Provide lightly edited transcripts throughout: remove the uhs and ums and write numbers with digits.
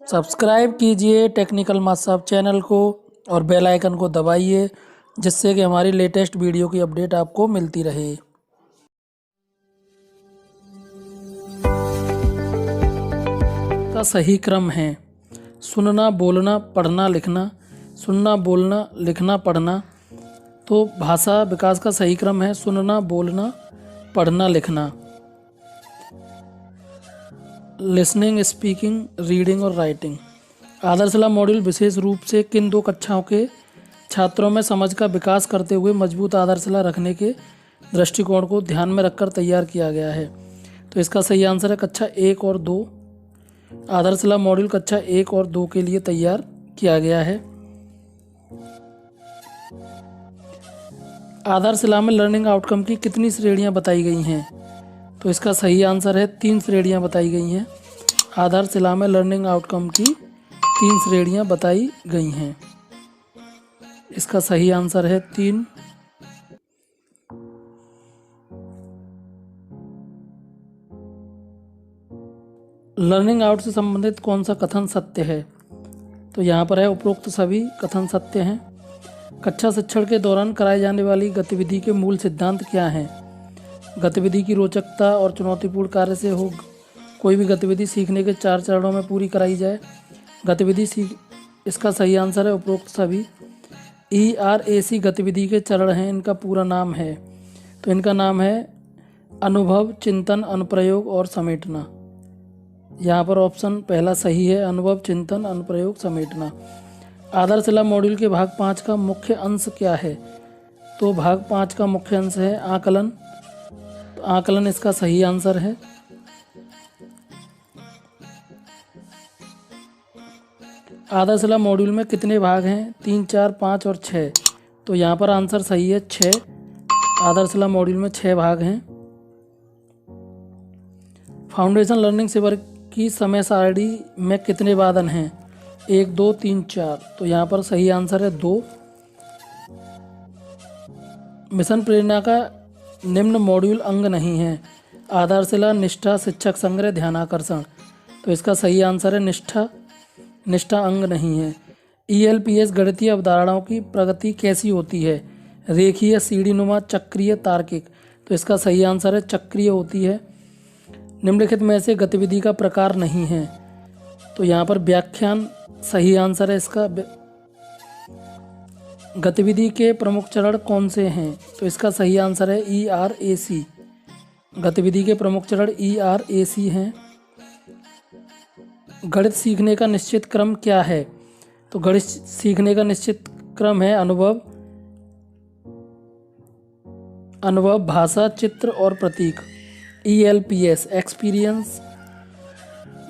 Subscribe कीजिए technical master channel को और बेल आइकन को दबाइए, जिससे कि हमारी लेटेस्ट वीडियो की अपडेट आपको मिलती रहे। का सही क्रम है सुनना, बोलना, पढ़ना, लिखना। सुनना, बोलना, लिखना, पढ़ना। तो भाषा विकास का सही क्रम है सुनना, बोलना, पढ़ना, लिखना। लिसनिंग, स्पीकिंग, रीडिंग और राइटिंग। आदर्शला मॉड्यूल विशेष रूप से किन दो कक्षाओं के छात्रों में समझ का विकास करते हुए मजबूत आदर्शला रखने के दृष्टिकोण को ध्यान में रखकर तैयार किया गया है? तो इसका सही आंसर है कक्षा 1 और 2। आदर्शला मॉड्यूल कक्षा 1 और 2 के लिए तैयार किया गया है। आदर्शला में लर्निंग आउटकम की कितनी श्रेणियां बताई गई हैं? तो इसका सही आंसर है 3 श्रेणियां बताई गई हैं। आदर्शला में लर्निंग आउटकम की 3 श्रेणियां बताई गई हैं। इसका सही आंसर है 3। लर्निंग आउट से संबंधित कौन सा कथन सत्य है? तो यहाँ पर है उपरोक्त सभी कथन सत्य हैं। कक्षा शिक्षण के दौरान कराई जाने वाली गतिविधि के मूल सिद्धांत क्या हैं? गतिविधि की रोचकता और चुनौतीपूर्ण कार्य से हो। कोई भी गतिविधि सीखने के 4 चरणों में पूरी कराई जाए। इसका सही आंसर है उपरोक्त सभी। ERAC गतिविधि के चरण हैं, इनका पूरा नाम है। तो इनका नाम है अनुभव, चिंतन, अनुप्रयोग और समेटना। यहाँ पर ऑप्शन पहला सही है, अनुभव, चिंतन, अनुप्रयोग, समेटना। आदर्शला मॉड्यूल के भाग 5 का मुख्य अंश क्या है? तो भाग 5 का मुख्य अंश है आकलन। तो आकलन इसका सही आंसर है। आदर्शला मॉड्यूल में कितने भाग हैं? 3, 4, 5 और 6। तो यहाँ पर आंसर सही है 6। आदर्शला मॉड्यूल में 6 भाग हैं। फाउंडेशन लर्निंग शिविर की समय सारणी में कितने वादन हैं? 1, 2, 3, 4। तो यहाँ पर सही आंसर है 2। मिशन प्रेरणा का निम्न मॉड्यूल अंग नहीं है? आदर्शला, निष्ठा, शिक्षक संग्रह, ध्यानाकर्षण। तो इसका सही आंसर है निष्ठा अंग नहीं है। ELPS गणितीय अवधारणाओं की प्रगति कैसी होती है? रेखीय, सीढ़ीनुमा, चक्रीय, तार्किक। तो इसका सही आंसर है चक्रीय होती है। निम्नलिखित में से गतिविधि का प्रकार नहीं है? तो यहाँ पर व्याख्यान सही आंसर है इसका। गतिविधि के प्रमुख चरण कौन से हैं? तो इसका सही आंसर है ERAC। गतिविधि के प्रमुख चरण ERAC हैं। गणित सीखने का निश्चित क्रम क्या है? तो गणित सीखने का निश्चित क्रम है अनुभव, भाषा, चित्र और प्रतीक। ELPS experience.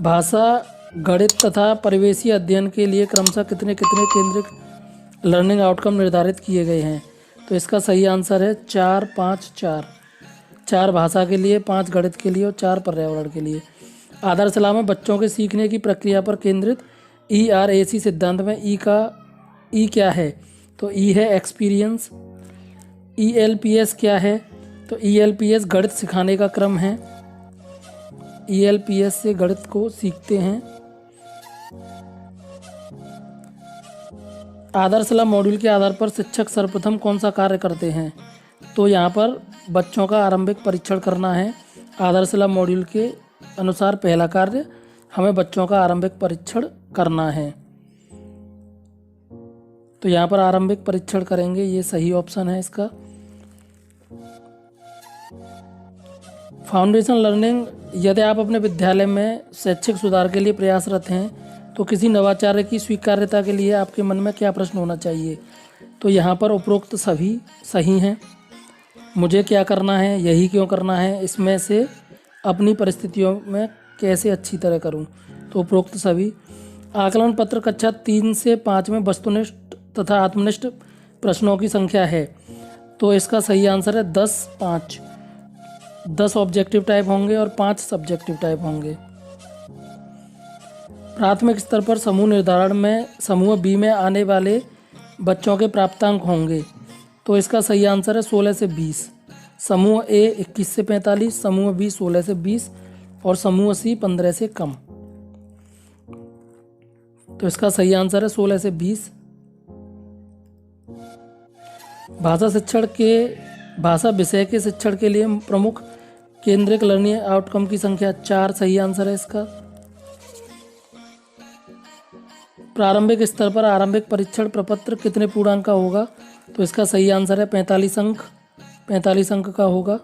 भाषा, गणित तथा परिवेशी अध्ययन के लिए क्रमशः कितने केंद्रित लर्निंग आउटकम निर्धारित किए गए हैं? तो इसका सही आंसर है 4, 5, 4। 4 भाषा के लिए, 5 गणित के लिए और 4 पर्यावरण के लिए। आदर्शला में बच्चों के सीखने की प्रक्रिया पर केंद्रित ERAC सिद्धांत में ई क्या है? तो ई है एक्सपीरियंस। ELPS क्या है? तो ELPS गणित सिखाने का क्रम है। ELPS से गणित को सीखते हैं। आदर्शला मॉड्यूल के आधार पर शिक्षक सर्वप्रथम कौन सा कार्य करते हैं? तो यहाँ पर बच्चों का आरंभिक परीक्षण करना है। आदर्शला मॉड्यूल के अनुसार पहला कार्य हमें बच्चों का आरंभिक परीक्षण करना है। तो यहाँ पर आरंभिक परीक्षण करेंगे, ये सही ऑप्शन है इसका। Foundation learning. यदि आप अपने विद्यालय में शैक्षिक सुधार के लिए प्रयासरत हैं तो किसी नवाचार की स्वीकार्यता के लिए आपके मन में क्या प्रश्न होना चाहिए? तो यहाँ पर उपरोक्त सभी सही हैं। मुझे क्या करना है, यही क्यों करना है, इसमें से अपनी परिस्थितियों में कैसे अच्छी तरह करूं? तो उपरोक्त सभी। आकलन पत्र कक्षा 3 से 5 में वस्तुनिष्ठ तथा आत्मनिष्ठ प्रश्नों की संख्या है? तो इसका सही आंसर है 10, 5। 10 ऑब्जेक्टिव टाइप होंगे और 5 सब्जेक्टिव टाइप होंगे। प्राथमिक स्तर पर समूह निर्धारण में समूह B में आने वाले बच्चों के प्राप्तांक होंगे? तो इसका सही आंसर है 16 से 20। समूह A 21 से 45, समूह B 16 से 20 और समूह C 15 से कम। तो इसका सही आंसर है 16 से 20। भाषा विषय के शिक्षण के लिए प्रमुख केंद्रित लर्निंग आउटकम की संख्या 4 सही आंसर है इसका। प्रारंभिक स्तर पर आरंभिक परीक्षण प्रपत्र कितने पूर्णांक का होगा? तो इसका सही आंसर है 45 अंक, 45 अंक का होगा।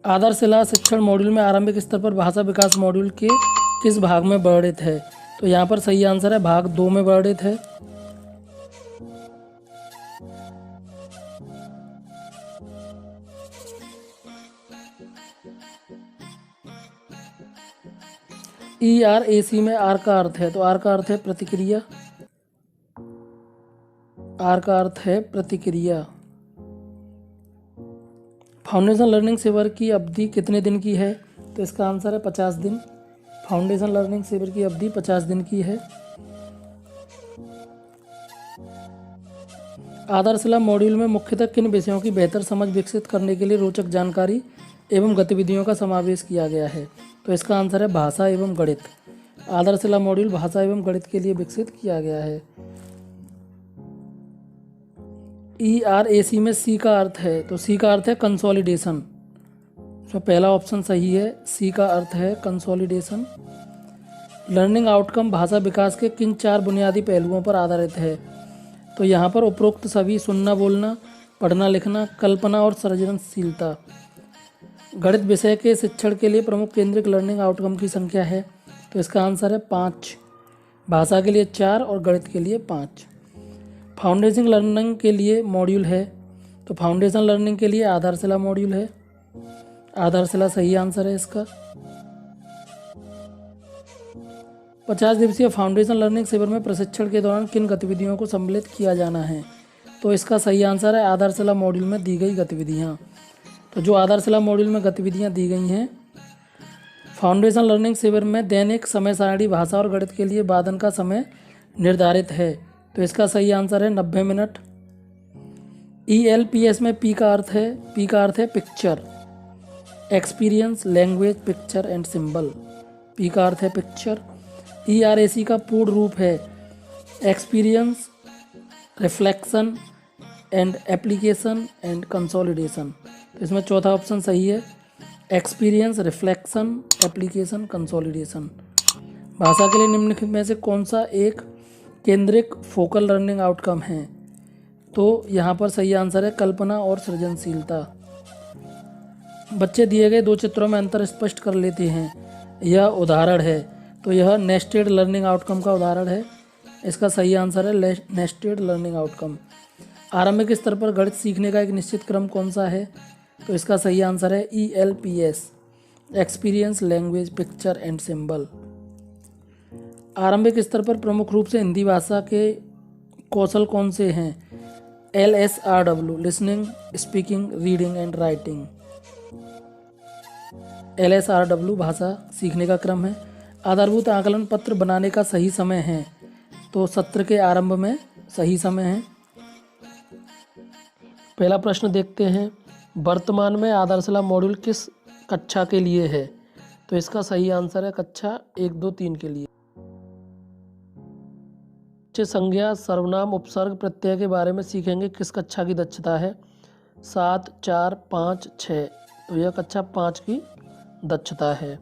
आधारशिला शिक्षण मॉड्यूल में आरंभिक स्तर पर भाषा विकास मॉड्यूल के किस भाग में वर्णित है? तो यहाँ पर सही आंसर है भाग 2 में वर्णित है। ERAC में आर का अर्थ है, तो आर का अर्थ है प्रतिक्रिया, आर का अर्थ है प्रतिक्रिया। फाउंडेशन लर्निंग शिविर की अवधि कितने दिन की है? तो इसका आंसर है 50 दिन। फाउंडेशन लर्निंग शिविर की अवधि 50 दिन की है। आधारशिला मॉड्यूल में मुख्यतः किन विषयों की बेहतर समझ विकसित करने के लिए रोचक जानकारी एवं गतिविधियों का समावेश किया गया है? तो इसका आंसर है भाषा एवं गणित। आधारशिला मॉड्यूल भाषा एवं गणित के लिए विकसित किया गया है। ERAC में सी का अर्थ है, तो सी का अर्थ है कंसोलिडेशन। तो पहला ऑप्शन सही है, सी का अर्थ है कंसोलिडेशन। लर्निंग आउटकम भाषा विकास के किन 4 बुनियादी पहलुओं पर आधारित है? तो यहाँ पर उपरोक्त सभी सुनना बोलना, पढ़ना लिखना, कल्पना और सृजनशीलता। गणित विषय के शिक्षण के लिए प्रमुख केंद्रित लर्निंग आउटकम की संख्या है, तो इसका आंसर है 5। भाषा के लिए 4 और गणित के लिए 5। फाउंडेशन लर्निंग के लिए मॉड्यूल है, तो फाउंडेशन लर्निंग के लिए आधारशिला मॉड्यूल है। आधारशिला सही आंसर है इसका। 50 दिवसीय फाउंडेशन लर्निंग शिविर में प्रशिक्षण के दौरान किन गतिविधियों को सम्मिलित किया जाना है? तो इसका सही आंसर है आधारशिला मॉड्यूल में दी गई गतिविधियाँ। तो जो आधारशिला मॉड्यूल में गतिविधियाँ दी गई हैं, फाउंडेशन लर्निंग शिविर में दैनिक समय सारणी भाषा और गणित के लिए वादन का समय निर्धारित है, तो इसका सही आंसर है 90 मिनट। ELPS में पी का अर्थ है picture, experience, language, picture and symbol. P का अर्थ है पिक्चर। ERAC का पूर्ण रूप है experience, reflection and application and consolidation. तो इसमें चौथा ऑप्शन सही है, एक्सपीरियंस, रिफ्लेक्शन, एप्लीकेशन, कंसोलिडेशन। भाषा के लिए निम्नलिखित में से कौन सा एक केंद्रित फोकल लर्निंग आउटकम है? तो यहाँ पर सही आंसर है कल्पना और सृजनशीलता। बच्चे दिए गए 2 चित्रों में अंतर स्पष्ट कर लेते हैं, यह उदाहरण है, तो यह नेस्टेड लर्निंग आउटकम का उदाहरण है। इसका सही आंसर है नेस्टेड लर्निंग आउटकम। आरंभिक स्तर पर गणित सीखने का एक निश्चित क्रम कौन सा है? तो इसका सही आंसर है ELPS, experience, language, picture and symbol. आरंभिक स्तर पर प्रमुख रूप से हिंदी भाषा के कौशल कौन से हैं? LSRW, listening, speaking, reading and writing. LSRW भाषा सीखने का क्रम है। आधारभूत आकलन पत्र बनाने का सही समय है, तो सत्र के आरंभ में सही समय है। पहला प्रश्न देखते हैं, वर्तमान में आधारशिला मॉड्यूल किस कक्षा के लिए है? तो इसका सही आंसर है कक्षा 1, 2, 3 के लिए। संज्ञा, सर्वनाम, उपसर्ग, प्रत्यय के बारे में सीखेंगे, किस कक्षा की दक्षता है? 7, 4, 5, 6। तो यह कक्षा 5 की दक्षता है।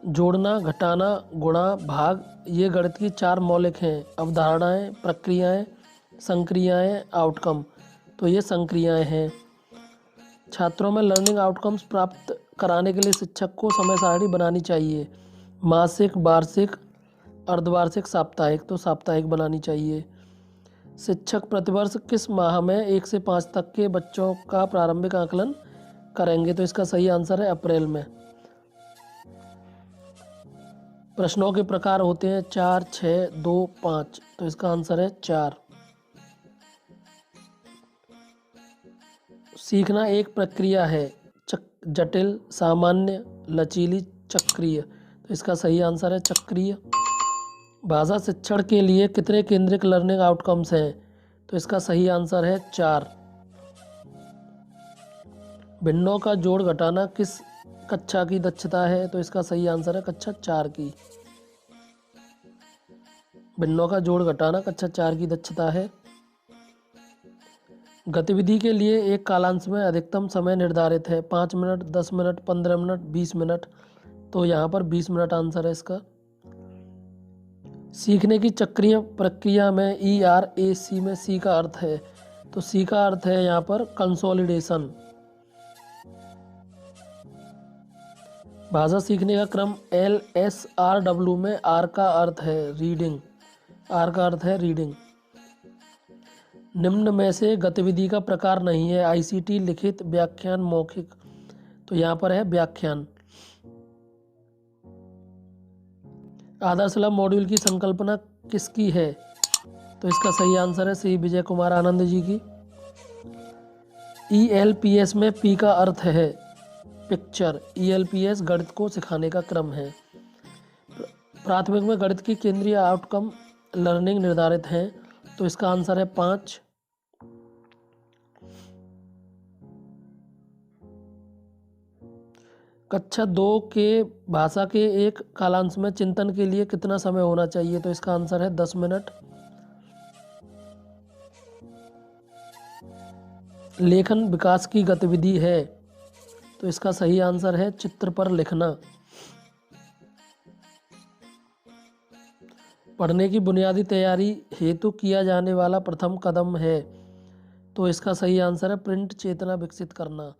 जोड़ना, घटाना, गुणा, भाग, ये गणित की 4 मौलिक हैं। अवधारणाएं, प्रक्रियाएं, संक्रियाएं, आउटकम, तो ये संक्रियाएं हैं। छात्रों में लर्निंग आउटकम्स प्राप्त कराने के लिए शिक्षक को समय सारणी बनानी चाहिए। मासिक, वार्षिक, अर्धवार्षिक, साप्ताहिक, तो साप्ताहिक बनानी चाहिए। शिक्षक प्रतिवर्ष किस माह में 1 से 5 तक के बच्चों का प्रारंभिक आकलन करेंगे? तो इसका सही आंसर है अप्रैल में। प्रश्नों के प्रकार होते हैं 4, 6, 2, 5, तो इसका आंसर है 4। सीखना एक प्रक्रिया है, जटिल, सामान्य, लचीली, चक्रीय, तो इसका सही आंसर है चक्रीय। भाषा शिक्षण के लिए कितने केंद्रित लर्निंग आउटकम्स हैं? तो इसका सही आंसर है 4। भिन्नों का जोड़ घटाना किस कक्षा की दक्षता है, तो इसका सही आंसर है कक्षा 4 की। भिन्नों का जोड़ घटाना कक्षा 4 की दक्षता है। गतिविधि के लिए एक कालांश में अधिकतम समय निर्धारित है, 5 मिनट, 10 मिनट, 15 मिनट, 20 मिनट। तो यहाँ पर 20 मिनट आंसर है इसका। सीखने की चक्रीय प्रक्रिया में ERAC में सी का अर्थ है, तो सी का अर्थ है यहाँ पर कंसोलिडेशन। भाषा सीखने का क्रम LSRW में आर का अर्थ है रीडिंग, आर का अर्थ है रीडिंग। निम्न में से गतिविधि का प्रकार नहीं है, ICT, लिखित, व्याख्यान, मौखिक। तो यहाँ पर है व्याख्यान। आदर्श लाभ मॉड्यूल की संकल्पना किसकी है? तो इसका सही आंसर है श्री विजय कुमार आनंद जी की। ELPS में पी का अर्थ है पिक्चर। ELPS गणित को सिखाने का क्रम है। प्राथमिक में गणित की केंद्रीय आउटकम लर्निंग निर्धारित है, तो इसका आंसर है 5। कक्षा 2 के भाषा के एक कालांश में चिंतन के लिए कितना समय होना चाहिए? तो इसका आंसर है 10 मिनट। लेखन विकास की गतिविधि है, तो इसका सही आंसर है चित्र पर लिखना। पढ़ने की बुनियादी तैयारी हेतु किया जाने वाला प्रथम कदम है, तो इसका सही आंसर है प्रिंट चेतना विकसित करना।